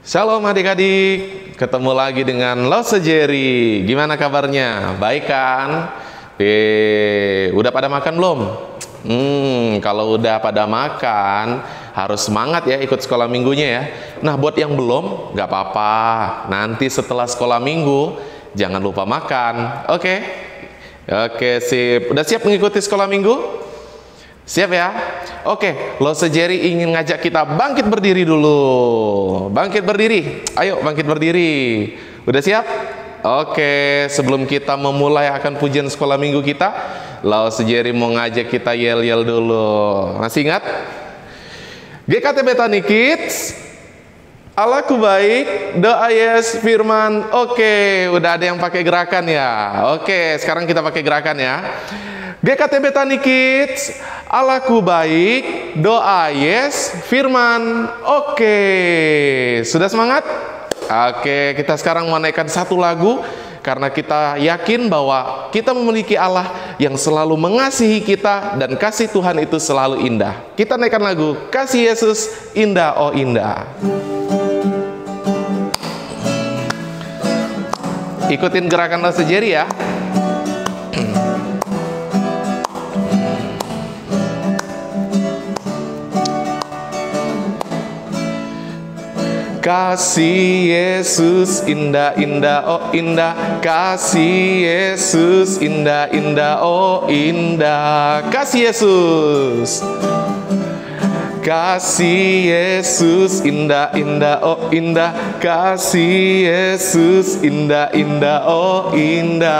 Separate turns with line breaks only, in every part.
Shalom adik-adik, ketemu lagi dengan Lose Jerry. Gimana kabarnya? Baik kan? Udah pada makan belum? Kalau udah pada makan, harus semangat ya ikut sekolah minggunya ya. Nah, buat yang belum, nggak apa-apa. Nanti setelah sekolah minggu, jangan lupa makan. Oke? Oke, sip. Udah siap mengikuti sekolah minggu? Siap ya? Oke, Lose Jerry ingin ngajak kita bangkit berdiri dulu. Bangkit berdiri. Ayo bangkit berdiri. Udah siap? Oke, sebelum kita memulai akan pujian sekolah minggu kita, Lose Jerry mau ngajak kita yel-yel dulu. Masih ingat? GKT Bethany Kids, Allahku baik, doa yes, firman. Oke, udah ada yang pakai gerakan ya. Oke, sekarang kita pakai gerakan ya. GKT Bethany Kids, Allahku baik, doa yes, firman. Oke, sudah semangat? Oke, kita sekarang mau naikkan satu lagu karena kita yakin bahwa kita memiliki Allah yang selalu mengasihi kita dan kasih Tuhan itu selalu indah. Kita naikkan lagu Kasih Yesus Indah Oh Indah. Ikutin gerakan Lose Jerry ya. Kasih Yesus indah indah oh indah, kasih Yesus indah indah oh indah, kasih Yesus. Kasih Yesus indah indah oh indah, kasih Yesus indah indah oh indah.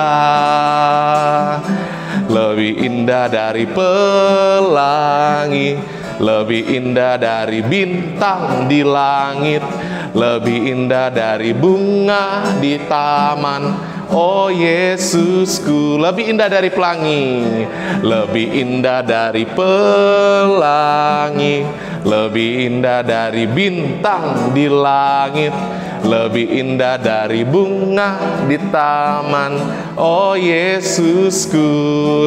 Lebih indah dari pelangi, lebih indah dari bintang di langit, lebih indah dari bunga di taman. Oh Yesusku, lebih indah dari pelangi, lebih indah dari pelangi, lebih indah dari bintang di langit, lebih indah dari bunga di taman. Oh Yesusku.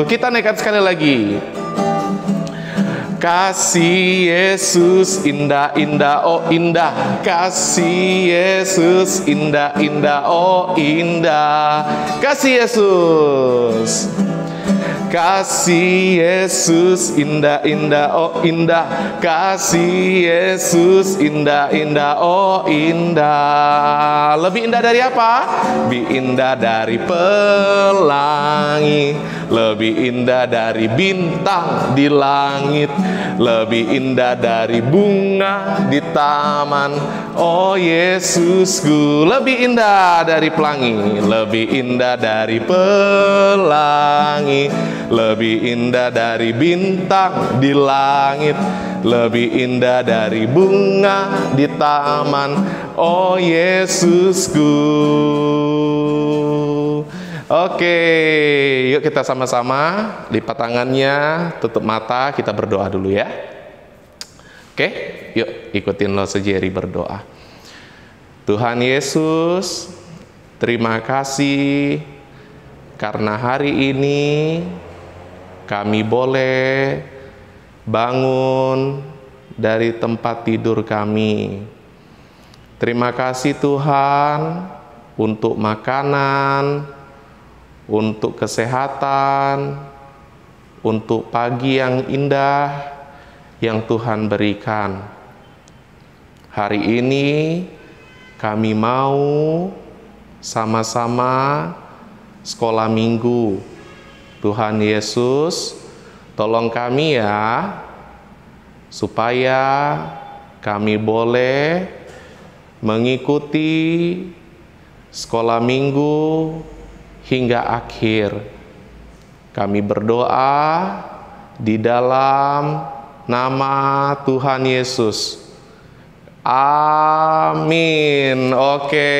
Kita naikkan sekali lagi. Kasih Yesus indah indah oh indah, kasih Yesus indah indah oh indah, kasih Yesus. Kasih Yesus indah indah oh indah, kasih Yesus indah indah oh indah. Lebih indah dari apa? Lebih indah dari pelangi, lebih indah dari bintang di langit, lebih indah dari bunga di taman. Oh Yesusku, lebih indah dari pelangi, lebih indah dari pelangi, lebih indah dari bintang di langit, lebih indah dari bunga di taman. Oh Yesusku. Oke, yuk kita sama-sama lipat tangannya, tutup mata, kita berdoa dulu ya. Oke, yuk ikutin Lose Jerry berdoa. Tuhan Yesus, terima kasih karena hari ini kami boleh bangun dari tempat tidur kami. Terima kasih Tuhan untuk makanan, untuk kesehatan, untuk pagi yang indah yang Tuhan berikan. Hari ini kami mau sama-sama sekolah minggu. Tuhan Yesus, tolong kami ya, supaya kami boleh mengikuti sekolah minggu hingga akhir. Kami berdoa di dalam nama Tuhan Yesus. Amin. Oke.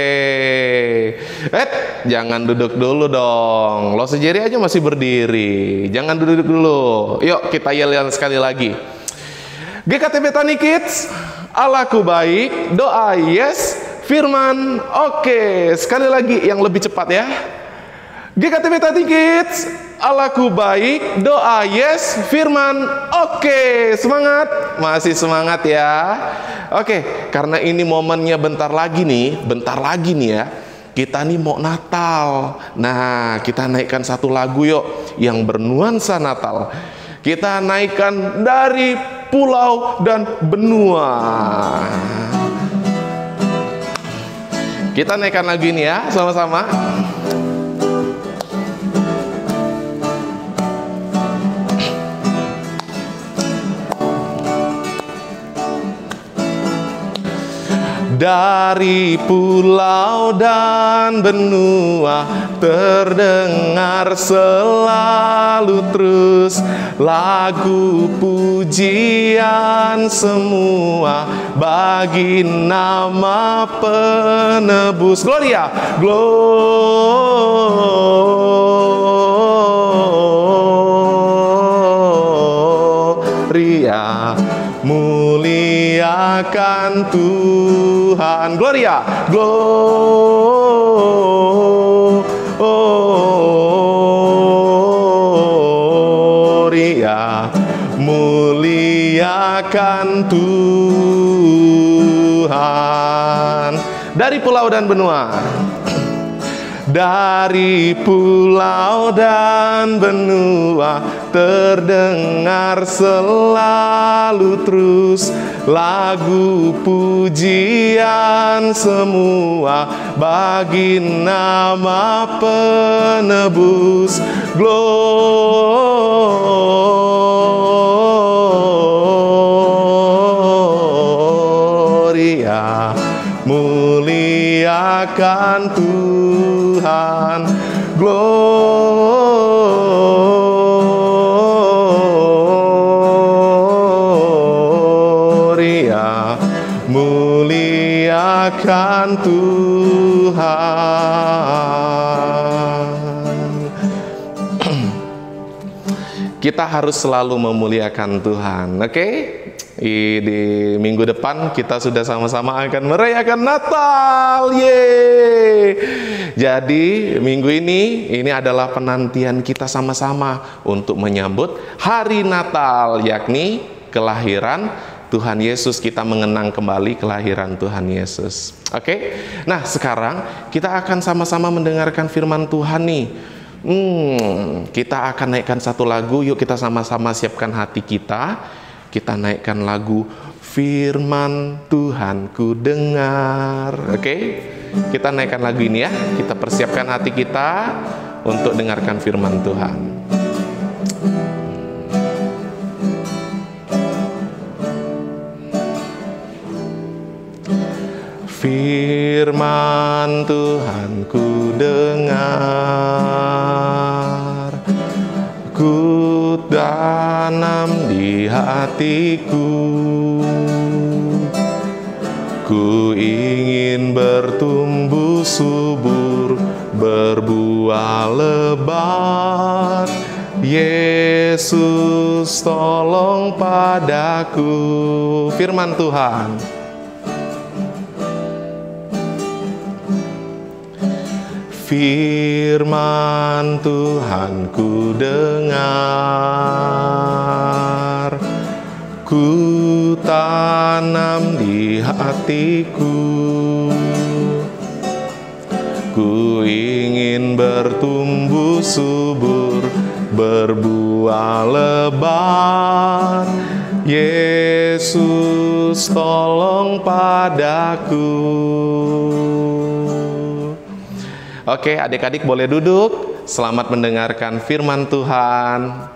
Jangan duduk dulu dong. Lose Jerry aja masih berdiri. Jangan duduk dulu. Yuk kita yel-yel sekali lagi. GKT Bethany Kids, Allahku baik, doa yes, firman. Oke, sekali lagi yang lebih cepat ya. GKT Bethany Kids, Allahku baik, doa yes, firman oke. Semangat, masih semangat ya. Oke, karena ini momennya bentar lagi nih ya. Kita nih mau Natal. Nah, kita naikkan satu lagu yuk yang bernuansa Natal. Kita naikkan dari pulau dan benua. Kita naikkan lagu ini ya, sama-sama. Dari pulau dan benua terdengar selalu terus lagu pujian semua bagi nama penebus. Gloria, Gloria, muliakan Tuhan. Gloria, Gloria, muliakan Tuhan. Dari pulau dan benua. Dari pulau dan benua terdengar selalu terus lagu pujian semua bagi nama penebus. Gloria, muliakan Tuhan. Gloria, muliakan Tuhan. Kita harus selalu memuliakan Tuhan, oke? Di minggu depan kita sudah sama-sama akan merayakan Natal, yeay! Jadi minggu ini adalah penantian kita sama-sama untuk menyambut hari Natal, yakni kelahiran Tuhan Yesus. Kita mengenang kembali kelahiran Tuhan Yesus. Oke? Nah, sekarang kita akan sama-sama mendengarkan firman Tuhan nih. Kita akan naikkan satu lagu. Yuk kita sama-sama siapkan hati kita. Kita naikkan lagu Firman Tuhan ku dengar. Oke? Kita naikkan lagu ini ya. Kita persiapkan hati kita untuk dengarkan firman Tuhan. Firman Tuhan ku dengar, ku tanam di hatiku, ku ingin bertumbuh subur, berbuah lebat. Yesus tolong padaku. Firman Tuhan. Firman Tuhan ku dengar, ku tanam di hatiku, ku ingin bertumbuh subur, berbuah lebat. Yesus tolong padaku. Oke, adik-adik boleh duduk. Selamat mendengarkan firman Tuhan.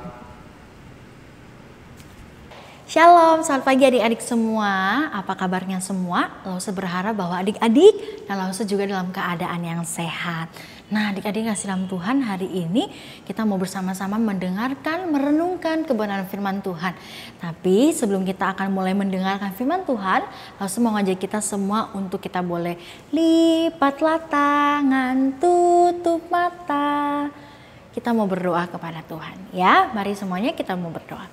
Shalom, selamat pagi adik-adik semua. Apa kabarnya semua? Lause berharap bahwa adik-adik dan Lause juga dalam keadaan yang sehat. Nah, adik-adik kasih dalam Tuhan, hari ini kita mau bersama-sama mendengarkan, merenungkan kebenaran firman Tuhan. Tapi sebelum kita akan mulai mendengarkan firman Tuhan, Lause mau ngajak kita semua untuk kita boleh lipatlah tangan, tutup mata. Kita mau berdoa kepada Tuhan ya. Mari semuanya kita mau berdoa.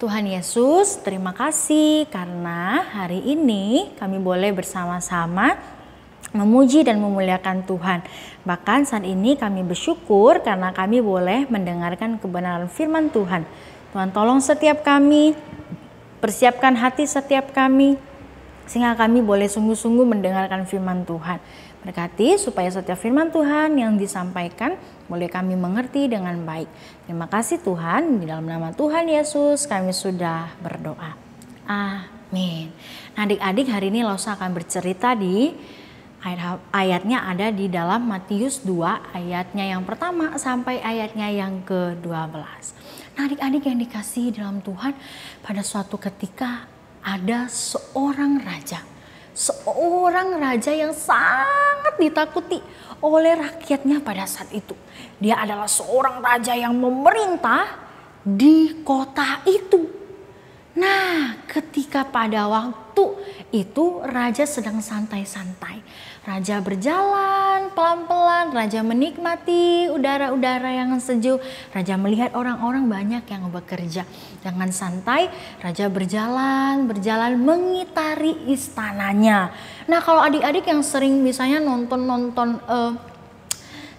Tuhan Yesus, terima kasih karena hari ini kami boleh bersama-sama memuji dan memuliakan Tuhan. Bahkan saat ini kami bersyukur karena kami boleh mendengarkan kebenaran firman Tuhan. Tuhan tolong setiap kami, persiapkan hati setiap kami, sehingga kami boleh sungguh-sungguh mendengarkan firman Tuhan. Berkati supaya setiap firman Tuhan yang disampaikan boleh kami mengerti dengan baik. Terima kasih Tuhan, di dalam nama Tuhan Yesus kami sudah berdoa. Amin. Nah adik-adik, hari ini Losa akan bercerita di ayatnya ada di dalam Matius 2 ayatnya yang pertama sampai ayatnya yang ke-12. Nah adik-adik yang dikasihi dalam Tuhan, pada suatu ketika ada seorang raja yang sangat ditakuti oleh rakyatnya pada saat itu. Dia adalah seorang raja yang memerintah di kota itu. Nah, ketika pada waktu itu raja sedang santai-santai. Raja berjalan pelan-pelan, raja menikmati udara-udara yang sejuk. Raja melihat orang-orang banyak yang bekerja. Dengan santai, raja berjalan mengitari istananya. Nah, kalau adik-adik yang sering misalnya nonton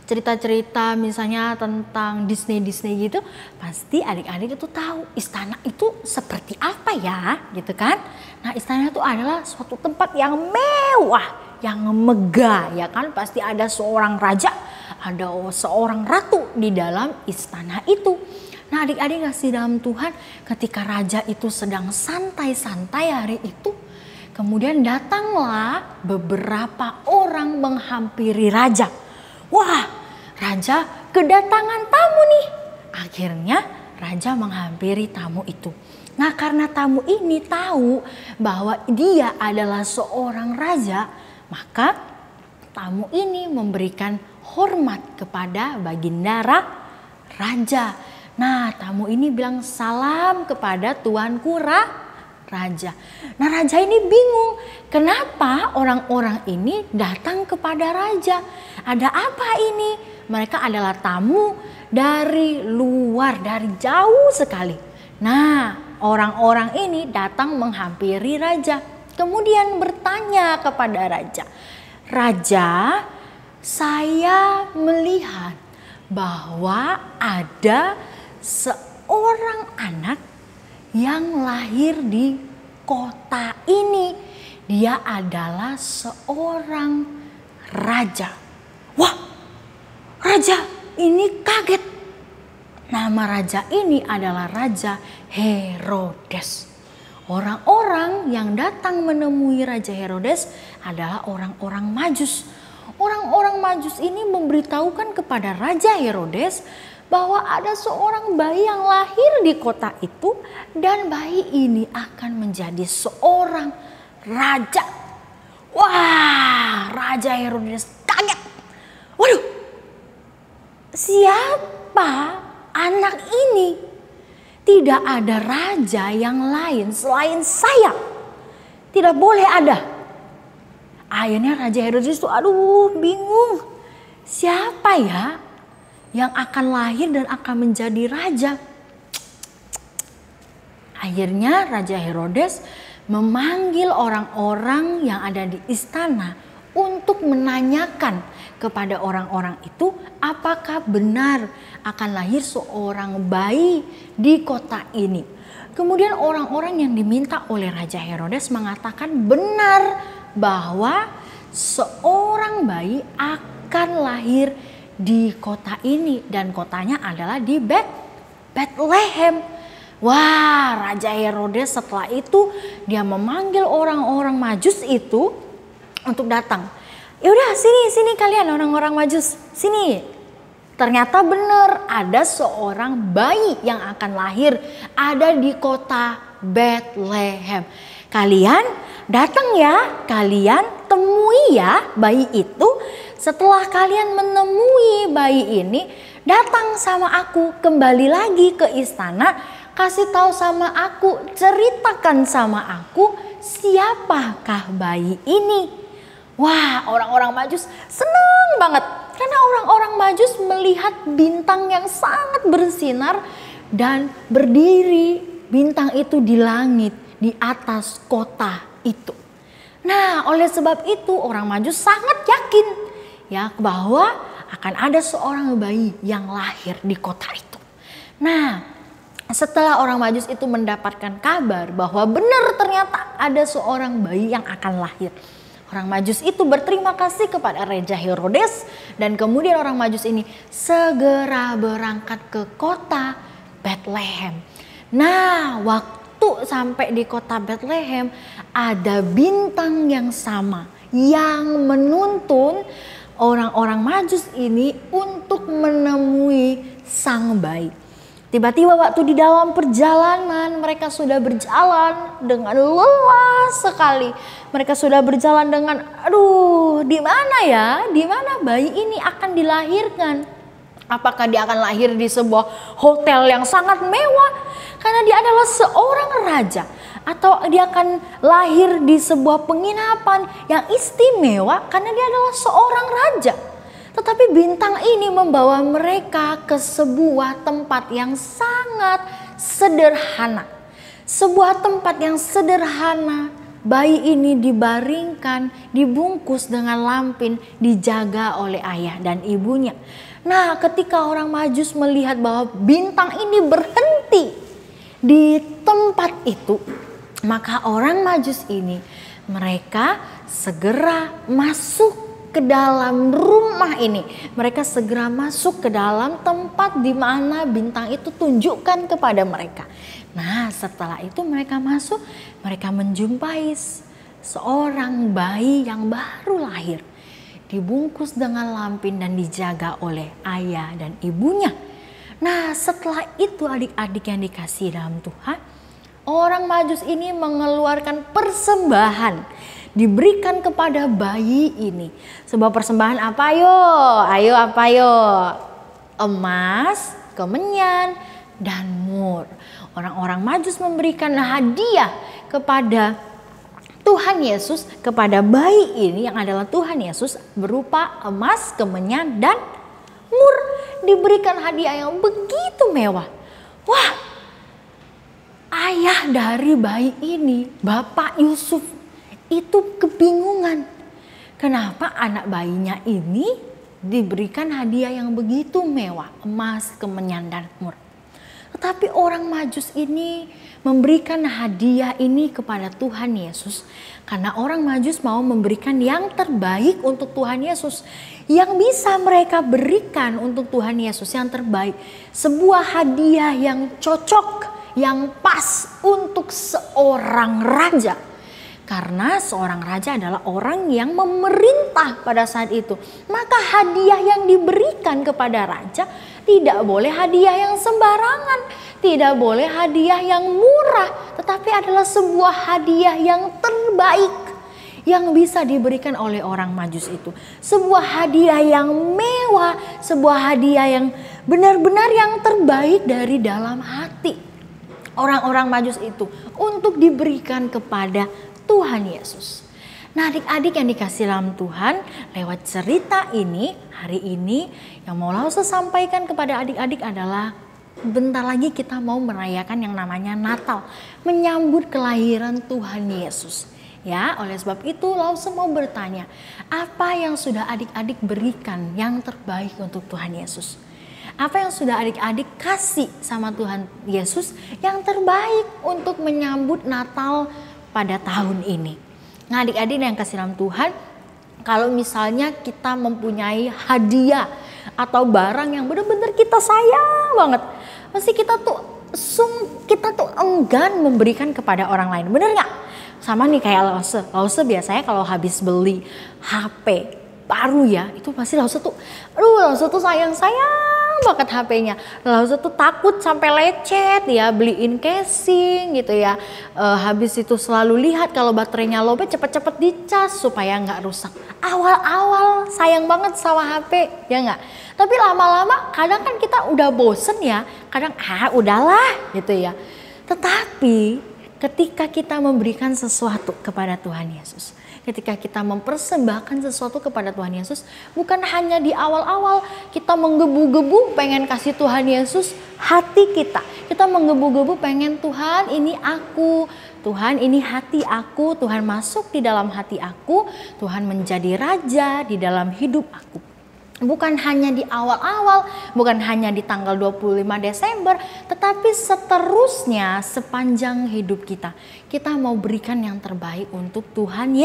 cerita-cerita misalnya tentang Disney gitu, pasti adik-adik itu tahu istana itu seperti apa ya, gitu kan. Nah istana itu adalah suatu tempat yang mewah, yang megah ya kan. Pasti ada seorang raja, ada seorang ratu di dalam istana itu. Nah adik-adik kasih dalam Tuhan, ketika raja itu sedang santai-santai hari itu, kemudian datanglah beberapa orang menghampiri raja. Wah, raja kedatangan tamu nih. Akhirnya raja menghampiri tamu itu. Nah, karena tamu ini tahu bahwa dia adalah seorang raja, maka tamu ini memberikan hormat kepada baginda raja. Nah, tamu ini bilang salam kepada tuanku raja. Nah raja ini bingung, kenapa orang-orang ini datang kepada raja? Ada apa ini? Mereka adalah tamu dari luar, dari jauh sekali. Nah orang-orang ini datang menghampiri raja. Kemudian bertanya kepada raja, "Raja, saya melihat bahwa ada seorang anak yang lahir di kota ini. Dia adalah seorang raja." Wah, raja ini kaget. Nama raja ini adalah Raja Herodes. Orang-orang yang datang menemui Raja Herodes adalah orang-orang Majus. Orang-orang Majus ini memberitahukan kepada Raja Herodes bahwa ada seorang bayi yang lahir di kota itu dan bayi ini akan menjadi seorang raja. Wah, Raja Herodes kaget. Waduh, siapa anak ini? Tidak ada raja yang lain selain saya. Tidak boleh ada. Akhirnya Raja Herodes itu bingung. Siapa ya yang akan lahir dan akan menjadi raja? Akhirnya Raja Herodes memanggil orang-orang yang ada di istana untuk menanyakan kepada orang-orang itu apakah benar akan lahir seorang bayi di kota ini. Kemudian orang-orang yang diminta oleh Raja Herodes mengatakan benar bahwa seorang bayi akan lahir di kota ini dan kotanya adalah di Bethlehem. Wah, Raja Herodes setelah itu dia memanggil orang-orang Majus itu untuk datang. Yaudah sini kalian orang-orang Majus, sini. Ternyata benar ada seorang bayi yang akan lahir ada di kota Bethlehem. Kalian datang ya, kalian temui ya bayi itu. Setelah kalian menemui bayi ini, datang sama aku, kembali lagi ke istana, kasih tahu sama aku, ceritakan sama aku siapakah bayi ini. Wah, orang-orang Majus senang banget karena orang-orang Majus melihat bintang yang sangat bersinar dan berdiri bintang itu di langit di atas kota itu. Nah, oleh sebab itu orang Majus sangat yakin ya bahwa akan ada seorang bayi yang lahir di kota itu. Nah, setelah orang Majus itu mendapatkan kabar bahwa benar ternyata ada seorang bayi yang akan lahir, orang Majus itu berterima kasih kepada Raja Herodes dan kemudian orang Majus ini segera berangkat ke kota Bethlehem. Nah, waktu sampai di kota Bethlehem ada bintang yang sama yang menuntun orang-orang Majus ini untuk menemui sang bayi. Tiba-tiba waktu di dalam perjalanan mereka sudah berjalan dengan lelah sekali. Mereka sudah berjalan dengan di mana ya? Di mana bayi ini akan dilahirkan? Apakah dia akan lahir di sebuah hotel yang sangat mewah karena dia adalah seorang raja, atau dia akan lahir di sebuah penginapan yang istimewa karena dia adalah seorang raja? Tetapi bintang ini membawa mereka ke sebuah tempat yang sangat sederhana. Sebuah tempat yang sederhana. Bayi ini dibaringkan, dibungkus dengan lampin, dijaga oleh ayah dan ibunya. Nah, ketika orang Majus melihat bahwa bintang ini berhenti di tempat itu, maka orang Majus ini mereka segera masuk ke dalam rumah ini. Mereka segera masuk ke dalam tempat di mana bintang itu tunjukkan kepada mereka. Nah, setelah itu mereka masuk, mereka menjumpai seorang bayi yang baru lahir, dibungkus dengan lampin dan dijaga oleh ayah dan ibunya. Nah, setelah itu adik-adik yang dikasihi dalam Tuhan, orang Majus ini mengeluarkan persembahan, diberikan kepada bayi ini. Sebuah persembahan apa yo? Ayo apa yo? Emas, kemenyan, dan mur. Orang-orang Majus memberikan hadiah kepada Tuhan Yesus, kepada bayi ini yang adalah Tuhan Yesus, berupa emas, kemenyan, dan mur. Diberikan hadiah yang begitu mewah. Wah, ayah dari bayi ini, Bapak Yusuf, itu kebingungan. Kenapa anak bayinya ini diberikan hadiah yang begitu mewah, emas, kemenyan, dan mur. Tetapi orang Majus ini memberikan hadiah ini kepada Tuhan Yesus karena orang Majus mau memberikan yang terbaik untuk Tuhan Yesus. Yang bisa mereka berikan untuk Tuhan Yesus yang terbaik, sebuah hadiah yang cocok, yang pas untuk seorang raja. Karena seorang raja adalah orang yang memerintah pada saat itu. Maka hadiah yang diberikan kepada raja tidak boleh hadiah yang sembarangan. Tidak boleh hadiah yang murah. Tetapi adalah sebuah hadiah yang terbaik yang bisa diberikan oleh orang Majus itu. Sebuah hadiah yang mewah. Sebuah hadiah yang benar-benar yang terbaik dari dalam hati orang-orang Majus itu untuk diberikan kepada Tuhan Yesus. Nah, adik-adik yang dikasih dalam Tuhan, lewat cerita ini, hari ini yang mau Lause sampaikan kepada adik-adik adalah bentar lagi kita mau merayakan yang namanya Natal, menyambut kelahiran Tuhan Yesus. Ya, oleh sebab itu Lause mau bertanya, apa yang sudah adik-adik berikan yang terbaik untuk Tuhan Yesus? Apa yang sudah adik-adik kasih sama Tuhan Yesus yang terbaik untuk menyambut Natal pada tahun ini? Nah, adik-adik yang kasih dalam Tuhan, kalau misalnya kita mempunyai hadiah atau barang yang benar-benar kita sayang banget, pasti kita tuh enggan memberikan kepada orang lain, bener nggak? Sama nih kayak Lause biasanya kalau habis beli HP baru ya, itu pasti Lause tuh sayang banget HP-nya. Lause tuh takut sampai lecet ya, beliin casing gitu ya. Habis itu selalu lihat kalau baterainya lowbat, cepet-cepet dicas supaya nggak rusak. Awal-awal sayang banget sama HP, ya nggak? Tapi lama-lama kadang kan kita udah bosen ya, kadang udahlah gitu ya. Tetapi ketika kita memberikan sesuatu kepada Tuhan Yesus, ketika kita mempersembahkan sesuatu kepada Tuhan Yesus, bukan hanya di awal-awal kita menggebu-gebu pengen kasih Tuhan Yesus hati kita. Kita menggebu-gebu pengen, Tuhan ini aku Tuhan ini hati aku, Tuhan masuk di dalam hati aku, Tuhan menjadi raja di dalam hidup aku. Bukan hanya di awal-awal, bukan hanya di tanggal 25 Desember, tetapi seterusnya sepanjang hidup kita. Kita mau berikan yang terbaik untuk Tuhan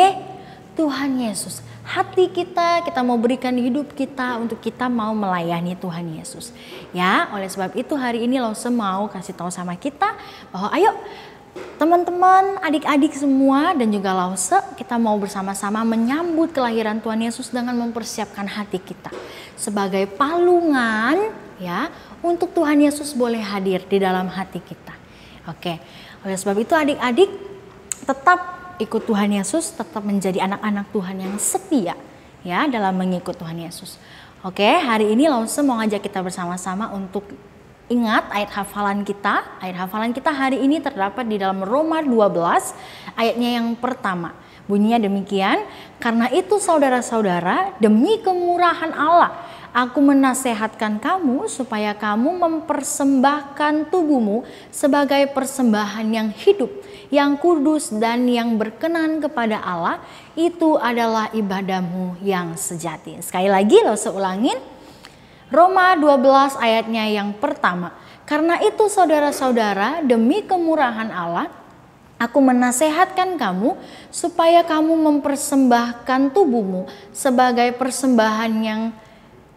Yesus. Hati kita mau berikan hidup kita untuk kita mau melayani Tuhan Yesus. Ya, oleh sebab itu hari ini Lause mau kasih tahu sama kita bahwa ayo teman-teman, adik-adik semua dan juga Lause, kita mau bersama-sama menyambut kelahiran Tuhan Yesus dengan mempersiapkan hati kita sebagai palungan ya untuk Tuhan Yesus boleh hadir di dalam hati kita. Oke, oleh sebab itu adik-adik tetap ikut Tuhan Yesus, tetap menjadi anak-anak Tuhan yang setia ya dalam mengikut Tuhan Yesus. Oke, hari ini Lause mau ngajak kita bersama-sama untuk ingat ayat hafalan kita. Ayat hafalan kita hari ini terdapat di dalam Roma 12 ayatnya yang pertama. Bunyinya demikian, karena itu saudara-saudara, demi kemurahan Allah, aku menasehatkan kamu supaya kamu mempersembahkan tubuhmu sebagai persembahan yang hidup, yang kudus dan yang berkenan kepada Allah. Itu adalah ibadahmu yang sejati. Sekali lagi Lause ulangin. Roma 12 ayatnya yang pertama. Karena itu saudara-saudara, demi kemurahan Allah, aku menasehatkan kamu supaya kamu mempersembahkan tubuhmu sebagai persembahan yang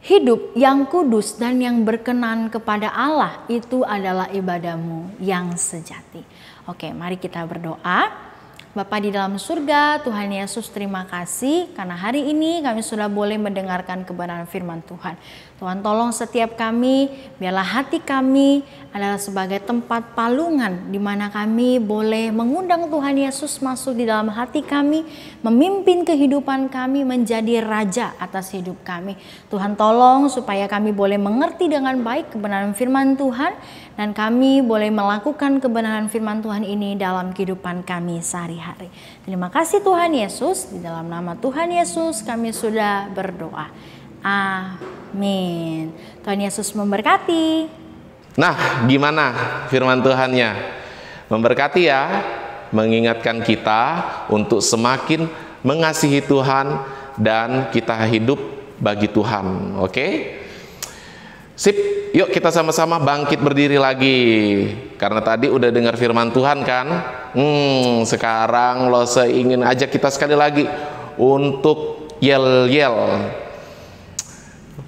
hidup, yang kudus dan yang berkenan kepada Allah. Itu adalah ibadahmu yang sejati. Oke, mari kita berdoa. Bapa di dalam surga, Tuhan Yesus terima kasih karena hari ini kami sudah boleh mendengarkan kebenaran firman Tuhan. Tuhan tolong setiap kami, biarlah hati kami adalah sebagai tempat palungan di mana kami boleh mengundang Tuhan Yesus masuk di dalam hati kami, memimpin kehidupan kami menjadi raja atas hidup kami. Tuhan tolong supaya kami boleh mengerti dengan baik kebenaran firman Tuhan dan kami boleh melakukan kebenaran firman Tuhan ini dalam kehidupan kami sehari-hari. Terima kasih Tuhan Yesus, di dalam nama Tuhan Yesus kami sudah berdoa. Amin. Tuhan Yesus memberkati.
Nah, gimana firman Tuhannya? Memberkati ya, mengingatkan kita untuk semakin mengasihi Tuhan dan kita hidup bagi Tuhan. Oke? Sip, yuk kita sama-sama bangkit berdiri lagi. Karena tadi udah dengar firman Tuhan kan? Sekarang Lause ingin ajak kita sekali lagi untuk yel-yel.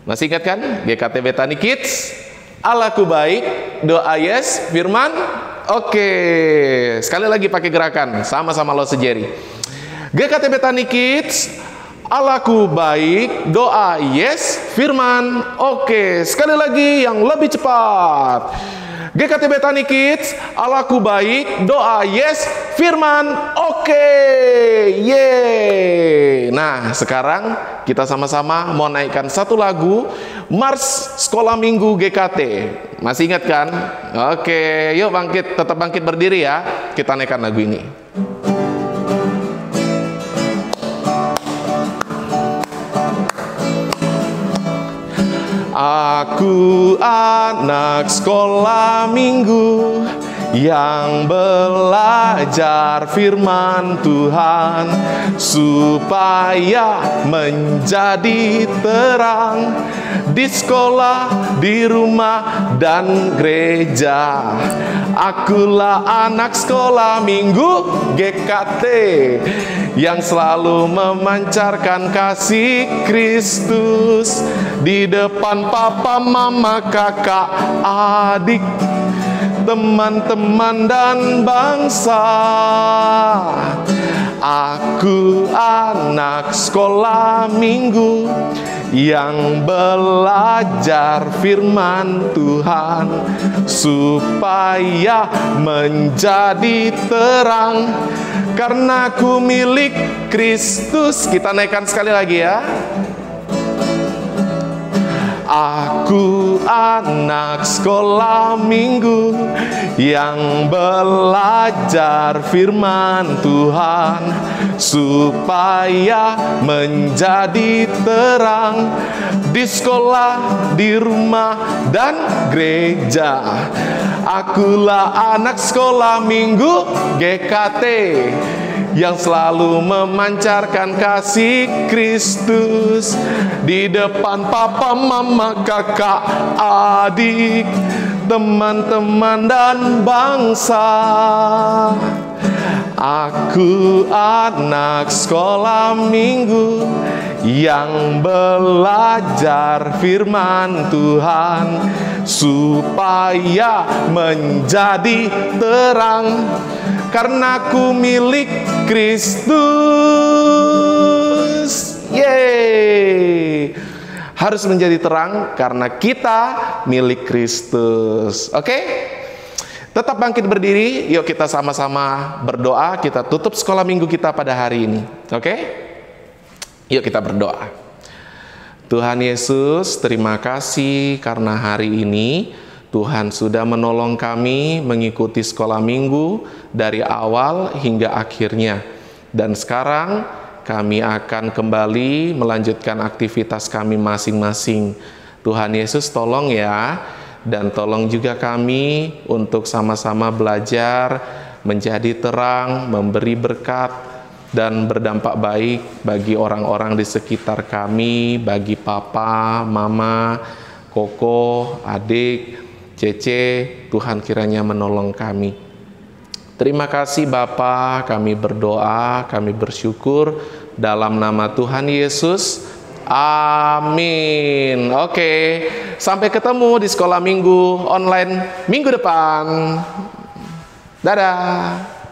Masih ingat kan? GKT Betani Kids, Allahku baik, doa yes, firman. Oke, sekali lagi pakai gerakan, sama-sama Lause Jerry. GKT Betani Kids, Allahku baik, doa yes, firman. Oke, sekali lagi yang lebih cepat. GKT Betani Kids, Allahku baik, doa yes, firman. Oke, yeay. Nah, sekarang kita sama-sama mau naikkan satu lagu Mars Sekolah Minggu GKT. Masih ingat kan? Oke, yuk bangkit, tetap bangkit berdiri ya. Kita naikkan lagu ini. Aku anak sekolah minggu yang belajar firman Tuhan supaya menjadi terang di sekolah, di rumah, dan gereja. Akulah anak sekolah minggu GKT yang selalu memancarkan kasih Kristus di depan papa, mama, kakak, adik, teman-teman dan bangsa. Aku anak sekolah minggu yang belajar firman Tuhan supaya menjadi terang karena ku milik Kristus. Kita naikkan sekali lagi ya. Aku anak sekolah minggu yang belajar firman Tuhan supaya menjadi terang di sekolah, di rumah, dan gereja. Akulah anak sekolah minggu GKT yang selalu memancarkan kasih Kristus di depan papa, mama, kakak, adik, teman-teman, dan bangsa. Aku anak sekolah minggu yang belajar firman Tuhan supaya menjadi terang, karena ku milik Kristus. Yeay! Harus menjadi terang karena kita milik Kristus. Oke? Tetap bangkit berdiri. Yuk kita sama-sama berdoa. Kita tutup sekolah minggu kita pada hari ini. Oke? Yuk kita berdoa. Tuhan Yesus, terima kasih karena hari ini Tuhan sudah menolong kami mengikuti sekolah minggu dari awal hingga akhirnya. Dan sekarang kami akan kembali melanjutkan aktivitas kami masing-masing. Tuhan Yesus tolong ya, dan tolong juga kami untuk sama-sama belajar menjadi terang, memberi berkat, dan berdampak baik bagi orang-orang di sekitar kami, bagi papa, mama, koko, adik, Cece. Tuhan kiranya menolong kami. Terima kasih Bapa, kami berdoa, kami bersyukur dalam nama Tuhan Yesus. Amin. Oke, sampai ketemu di sekolah minggu online minggu depan. Dadah.